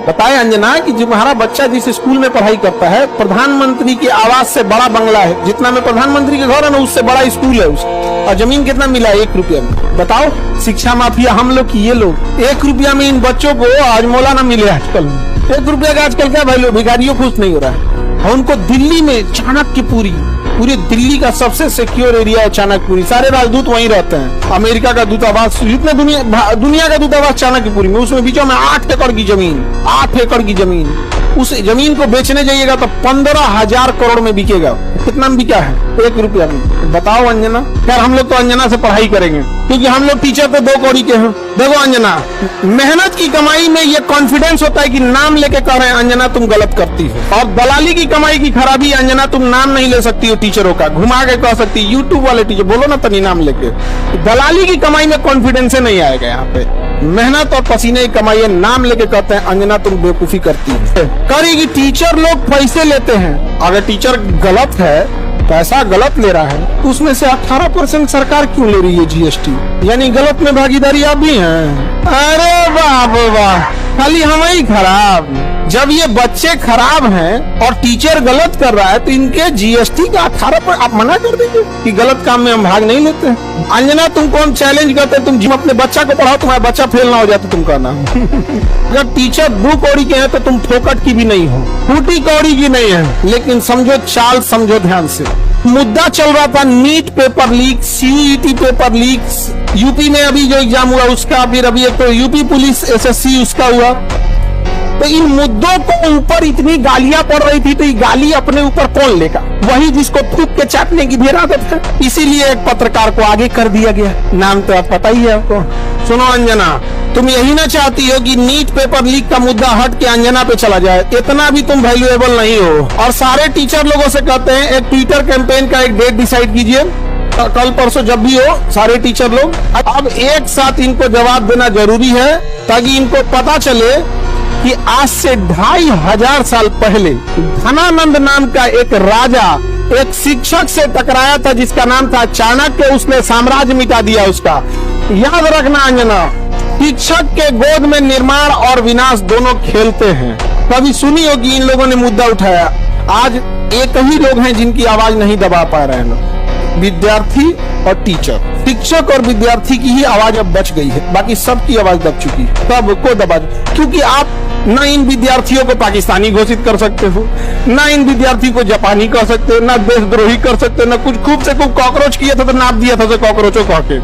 बताए अंजना कि जो हमारा बच्चा जिस स्कूल में पढ़ाई करता है, प्रधानमंत्री के आवास से बड़ा बंगला है, जितना में प्रधानमंत्री के घर है ना उससे बड़ा स्कूल है उसका। और जमीन कितना मिला है? 1 रुपया में। बताओ, शिक्षा माफिया हम लोग की ये लोग। 1 रुपया में इन बच्चों को हजमोला ना मिले आजकल। 1 रुपया का आजकल क्या वैल्यू? भिखारियों खुश नहीं हो रहा है। और उनको दिल्ली में चाणक्यपुरी, पूरी दिल्ली का सबसे सिक्योर एरिया है चाणक्यपुरी, सारे राजदूत वहीं रहते हैं। अमेरिका का दूतावास, जितने दुनिया का दूतावास चाणक्यपुरी में, उसमें बीचों में 8 एकड़ की जमीन, 8 एकड़ की जमीन। उस जमीन को बेचने जाइएगा तो 15,000 करोड़ में बिकेगा। कितना में बिका है? 1 रुपया में। बताओ अंजना। खैर हम लोग तो अंजना से पढ़ाई करेंगे क्योंकि हम लोग टीचर तो 2 कौड़ी के हैं। देखो अंजना, मेहनत की कमाई में ये कॉन्फिडेंस होता है कि नाम लेके कह रहे हैं अंजना तुम गलत करती हो। और दलाली की कमाई की खराबी अंजना, तुम नाम नहीं ले सकती हो टीचरों का, घुमा के कह सकती है यूट्यूब वाले टीचर, बोलो ना तनी नाम लेके। दलाली की कमाई में कॉन्फिडेंस नहीं आएगा यहाँ पे। मेहनत और पसीने की कमाई है, नाम लेके कहते हैं अंजना तुम बेवकूफी करती है। करेगी टीचर लोग पैसे लेते हैं। अगर टीचर गलत है, पैसा गलत ले रहा है, तो उसमें से 18% सरकार क्यों ले रही है जीएसटी? यानी गलत में भागीदारी आप भी हैं। अरे बाप वाह, खाली हम ही खराब। जब ये बच्चे खराब हैं और टीचर गलत कर रहा है तो इनके जीएसटी का 18% आप मना कर दीजिए कि गलत काम में हम भाग नहीं लेते हैं। अंजना तुमको हम चैलेंज करते हैं, तुम अपने बच्चा को पढ़ाओ, तुम्हारा बच्चा फेल ना हो जाए तो तुम कहना। अगर टीचर 2 कौड़ी के हैं तो तुम फोकट की भी नहीं हो, फूटी कौड़ी की नहीं है। लेकिन समझो चाल, समझो ध्यान से। मुद्दा चल रहा था NEET paper leak, CET paper leak, UP में अभी जो एग्जाम हुआ उसका, फिर अभी एक तो यूपी पुलिस एसएससी उसका हुआ। तो इन मुद्दों को ऊपर इतनी गालियां पड़ रही थी, तो ये गाली अपने ऊपर कौन लेगा? वही जिसको थूक के चाटने की भी आदत है। इसीलिए एक पत्रकार को आगे कर दिया गया। नाम तो आप पता ही है आपको। सुनो अंजना, तुम यही ना चाहती हो कि नीट पेपर लीक का मुद्दा हट के अंजना पे चला जाए? इतना भी तुम वैल्यूएबल नहीं हो। और सारे टीचर लोगों से कहते हैं एक ट्विटर कैंपेन का एक डेट डिसाइड कीजिए, कल परसों जब भी हो, सारे टीचर लोग अब एक साथ इनको जवाब देना जरूरी है, ताकि इनको पता चले कि आज से 2500 साल पहले धनानंद नाम का एक राजा एक शिक्षक से टकराया था जिसका नाम था चाणक्य। उसने साम्राज्य मिटा दिया उसका। याद रखना अंजना, शिक्षक के गोद में निर्माण और विनाश दोनों खेलते हैं। कभी सुनी होगी इन लोगों ने मुद्दा उठाया। आज एक ही लोग हैं जिनकी आवाज नहीं दबा पा रहे हैं, विद्यार्थी और टीचर। शिक्षक और विद्यार्थी की ही आवाज अब बच गई है, बाकी सबकी आवाज दब चुकी है। सबको दबा, क्योंकि आप न इन विद्यार्थियों को पाकिस्तानी घोषित कर सकते हो, न इन विद्यार्थी को जापानी कर सकते हो, न देशद्रोही कर सकते हो, न कुछ खूब से खूब कॉकरोच किया था तो नाप दिया था कॉकरोचों कह के।